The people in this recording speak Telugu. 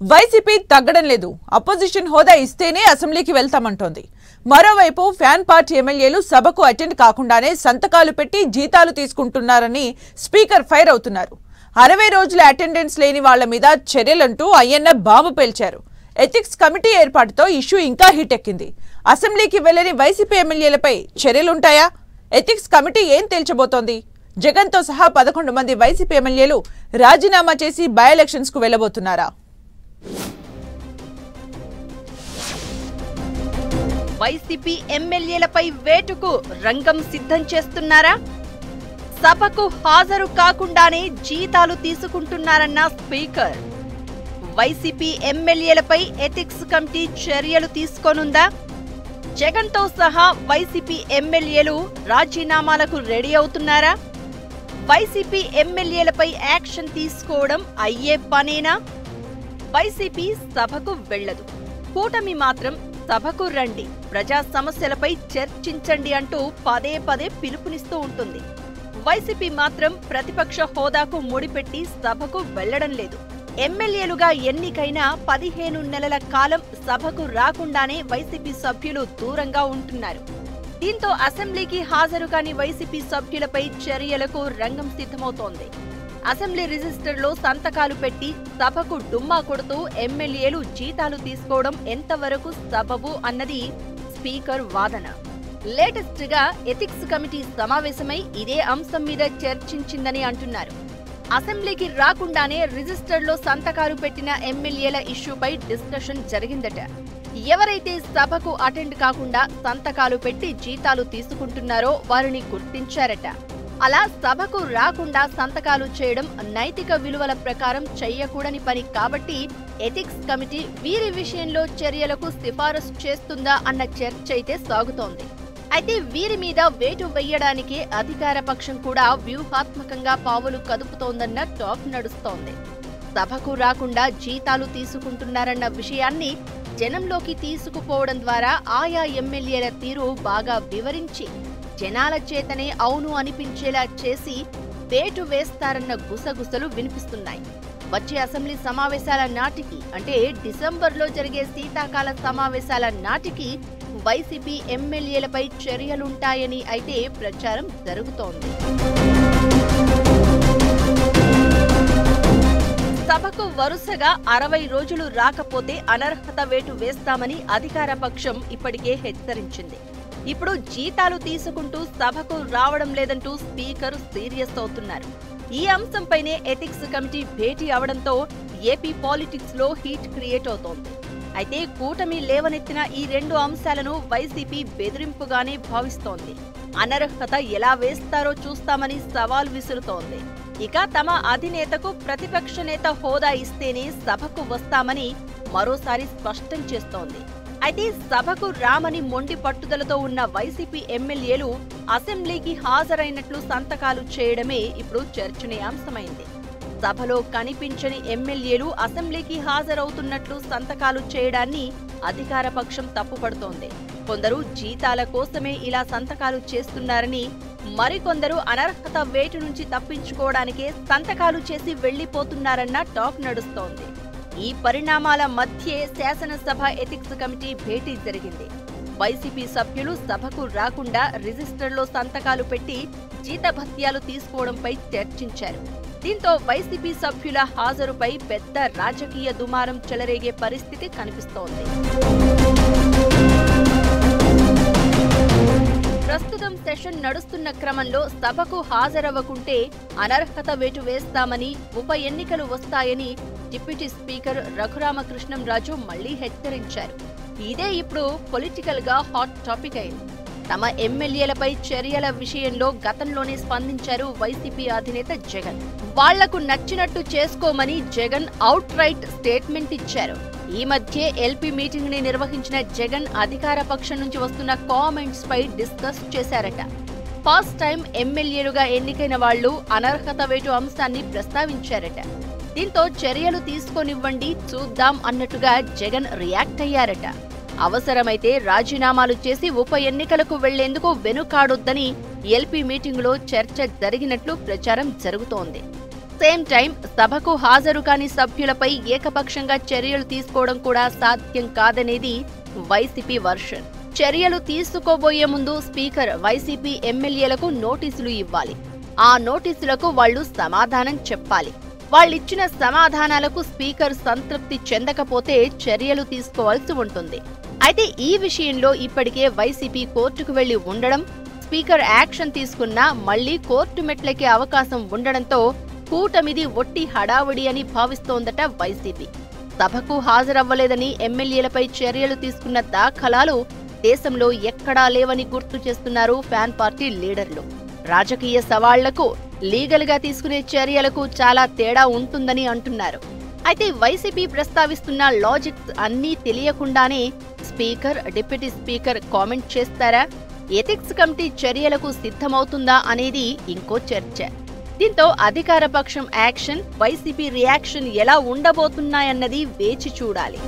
వైసీపీ తగ్గడం లేదు. అపోజిషన్ హోదా ఇస్తేనే అసెంబ్లీకి వెళ్తామంటోంది. మరోవైపు ఫ్యాన్ పార్టీ ఎమ్మెల్యేలు సభకు అటెండ్ కాకుండానే సంతకాలు పెట్టి జీతాలు తీసుకుంటున్నారని స్పీకర్ ఫైర్ అవుతున్నారు. 60 రోజుల అటెండెన్స్ లేని వాళ్ల మీద చర్యలంటూ అయ్యన్న బాంబు పేల్చారు. ఎథిక్స్ కమిటీ ఏర్పాటుతో ఇష్యూ ఇంకా హీట్ ఎక్కింది. అసెంబ్లీకి వెళ్లని వైసీపీ ఎమ్మెల్యేలపై చర్యలుంటాయా? ఎథిక్స్ కమిటీ ఏం తేల్చబోతోంది? జగన్తో సహా 11 మంది వైసీపీ ఎమ్మెల్యేలు రాజీనామా చేసి బై ఎలక్షన్స్ కు వెళ్లబోతున్నారా? వైసీపీ ఎమ్మెల్యేలపై వేటుకు రంగం సిద్ధం చేస్తున్నారా? సభకు హాజరు కాకుండానే జీతాలు తీసుకుంటున్నారన్న స్పీకర్. వైసీపీ ఎమ్మెల్యేలపై ఎథిక్స్ కమిటీ చర్యలు తీసుకోనుందా? జగన్తో సహా వైసీపీ ఎమ్మెల్యేలు రాజీనామాలకు రెడీ అవుతున్నారా? వైసీపీ ఎమ్మెల్యేలపై యాక్షన్ తీసుకోవడం అయ్యే పనేనా? వైసీపీ సభకు వెళ్లదు, కూటమి మాత్రం సభకు రండి, ప్రజా సమస్యలపై చర్చించండి అంటూ పదే పదే పిలుపునిస్తూ ఉంటుంది. వైసీపీ మాత్రం ప్రతిపక్ష హోదాకు ముడిపెట్టి సభకు వెళ్లడం లేదు. ఎమ్మెల్యేలుగా ఎన్నికైన 15 నెలల కాలం సభకు రాకుండానే వైసీపీ సభ్యులు దూరంగా ఉంటున్నారు. దీంతో అసెంబ్లీకి హాజరు కాని వైసీపీ సభ్యులపై చర్యలకు రంగం సిద్ధమవుతోంది. అసెంబ్లీ రిజిస్టర్లో సంతకాలు పెట్టి సభకు డుమ్మా కొడుతూ ఎమ్మెల్యేలు జీతాలు తీసుకోవడం ఎంతవరకు సబబు అన్నది స్పీకర్ వాదన. లేటెస్ట్ గా ఎథిక్స్ కమిటీ సమావేశమై ఇదే అంశం మీద చర్చించిందని అంటున్నారు. అసెంబ్లీకి రాకుండానే రిజిస్టర్లో సంతకాలు పెట్టిన ఎమ్మెల్యేల ఇష్యూపై డిస్కషన్ జరిగిందట. ఎవరైతే సభకు అటెండ్ కాకుండా సంతకాలు పెట్టి జీతాలు తీసుకుంటున్నారో వారిని గుర్తించారట. అలా సభకు రాకుండా సంతకాలు చేయడం నైతిక విలువల ప్రకారం చెయ్యకూడని పని కాబట్టి ఎథిక్స్ కమిటీ వీరి విషయంలో చర్యలకు సిఫారసు చేస్తుందా అన్న చర్చ అయితే సాగుతోంది. అయితే వీరి మీద వేటు వెయ్యడానికి అధికార పక్షం కూడా వ్యూహాత్మకంగా పావులు కదుపుతోందన్న టాక్ నడుస్తోంది. సభకు రాకుండా జీతాలు తీసుకుంటున్నారన్న విషయాన్ని జనంలోకి తీసుకుపోవడం ద్వారా ఆయా ఎమ్మెల్యేల తీరు బాగా వివరించి జనాల చేతనే అవును అనిపించేలా చేసి వేటు వేస్తారన్న గుసగుసలు వినిపిస్తున్నాయి. వచ్చే అసెంబ్లీ సమావేశాల నాటికి అంటే డిసెంబర్లో జరిగే శీతాకాల సమావేశాల నాటికి వైసీపీ ఎమ్మెల్యేలపై చర్యలుంటాయని అయితే ప్రచారం జరుగుతోంది. సభకు వరుసగా 60 రోజులు రాకపోతే అనర్హత వేటు వేస్తామని అధికార పక్షం ఇప్పటికే హెచ్చరించింది. ఇప్పుడు జీతాలు తీసుకుంటూ సభకు రావడం లేదంటూ స్పీకర్ సీరియస్ అవుతున్నారు. ఈ అంశంపైనే ఎథిక్స్ కమిటీ భేటీ అవడంతో ఏపీ పాలిటిక్స్ లో హీట్ క్రియేట్ అవుతోంది. అయితే కూటమి లేవనెత్తిన ఈ 2 అంశాలను వైసీపీ బెదిరింపుగానే భావిస్తోంది. అనర్హత ఎలా వేస్తారో చూస్తామని సవాల్ విసురుతోంది. ఇక తమ అధినేతకు ప్రతిపక్ష నేత హోదా ఇస్తేనే సభకు వస్తామని మరోసారి స్పష్టం చేస్తోంది. అయితే సభకు రామని మొండి పట్టుదలతో ఉన్న వైసీపీ ఎమ్మెల్యేలు అసెంబ్లీకి హాజరైనట్లు సంతకాలు చేయడమే ఇప్పుడు చర్చనీయాంశమైంది. సభలో కనిపించని ఎమ్మెల్యేలు అసెంబ్లీకి హాజరవుతున్నట్లు సంతకాలు చేయడాన్ని అధికార పక్షం తప్పుపడుతోంది. కొందరు జీతాల కోసమే ఇలా సంతకాలు చేస్తున్నారని, మరికొందరు అనర్హత వేటు నుంచి తప్పించుకోవడానికే సంతకాలు చేసి వెళ్లిపోతున్నారన్న టాక్ నడుస్తోంది. ఈ పరిణామాల మధ్యే శాసనసభ ఎథిక్స్ కమిటీ భేటీ జరిగింది. వైసీపీ సభ్యులు సభకు రాకుండా రిజిస్టర్లో సంతకాలు పెట్టి జీతభత్యాలు తీసుకోవడంపై చర్చించారు. దీంతో వైసీపీ సభ్యుల హాజరుపై పెద్ద రాజకీయ దుమారం చెలరేగే పరిస్థితి కనిపిస్తోంది. ప్రస్తుతం సెషన్ నడుస్తున్న క్రమంలో సభకు హాజరవ్వకుంటే అనర్హత వేటు వేస్తామని, ఉప ఎన్నికలు వస్తాయని డిప్యూటీ స్పీకర్ రఘురామకృష్ణంరాజు మళ్లీ హెచ్చరించారు. ఇదే ఇప్పుడు పొలిటికల్ గా హాట్ టాపిక్ అయింది. తమ ఎమ్మెల్యేలపై చర్యల విషయంలో గతంలోనే స్పందించారు వైసీపీ అధినేత జగన్. వాళ్లకు నచ్చినట్టు చేసుకోమని జగన్ అవుట్ రైట్ స్టేట్మెంట్ ఇచ్చారు. ఈ మధ్య ఎల్పీ మీటింగ్ ని నిర్వహించిన జగన్ అధికార పక్షం నుంచి వస్తున్న కామెంట్స్ పై డిస్కస్ చేశారట. ఫస్ట్ టైం ఎమ్మెల్యేలుగా ఎన్నికైన వాళ్లు అనర్హత వేటు అంశాన్ని ప్రస్తావించారట. దీంతో చర్యలు తీసుకోనివ్వండి చూద్దాం అన్నట్టుగా జగన్ రియాక్ట్ అయ్యారట. అవసరమైతే రాజీనామాలు చేసి ఉప ఎన్నికలకు వెళ్లేందుకు వెనుకాడొద్దని ఎల్పీ మీటింగులో చర్చ జరిగినట్లు ప్రచారం జరుగుతోంది. సేమ్ టైం సభకు హాజరు కాని సభ్యులపై ఏకపక్షంగా చర్యలు తీసుకోవడం కూడా సాధ్యం కాదనేది వైసీపీ వర్షన్. చర్యలు తీసుకోబోయే ముందు స్పీకర్ వైసీపీ ఎమ్మెల్యేలకు నోటీసులు ఇవ్వాలి. ఆ నోటీసులకు వాళ్లు సమాధానం చెప్పాలి. వాళ్ళిచ్చిన సమాధానాలకు స్పీకర్ సంతృప్తి చెందకపోతే చర్యలు తీసుకోవాల్సి ఉంటుంది. అయితే ఈ విషయంలో ఇప్పటికే వైసీపీ కోర్టుకు వెళ్లి ఉండడం, స్పీకర్ యాక్షన్ తీసుకున్నా మళ్లీ కోర్టు మెట్లకే అవకాశం ఉండడంతో కూటమిది ఒట్టి హడావుడి అని భావిస్తోందట వైసీపీ. సభకు హాజరవ్వలేదని ఎమ్మెల్యేలపై చర్యలు తీసుకున్న దాఖలాలు దేశంలో ఎక్కడా లేవని గుర్తు చేస్తున్నారు ఫ్యాన్ పార్టీ లీడర్లు. రాజకీయ సవాళ్లకు, లీగల్ గా తీసుకునే చర్యలకు చాలా తేడా ఉంటుందని అంటున్నారు. అయితే వైసీపీ ప్రస్తావిస్తున్న లాజిక్స్ అన్నీ తెలియకుండానే స్పీకర్, డిప్యూటీ స్పీకర్ కామెంట్ చేస్తారా? ఎథిక్స్ కమిటీ చర్యలకు సిద్ధమవుతుందా అనేది ఇంకో చర్చ. దీంతో అధికార పక్షం యాక్షన్, వైసీపీ రియాక్షన్ ఎలా ఉండబోతున్నాయన్నది వేచి చూడాలి.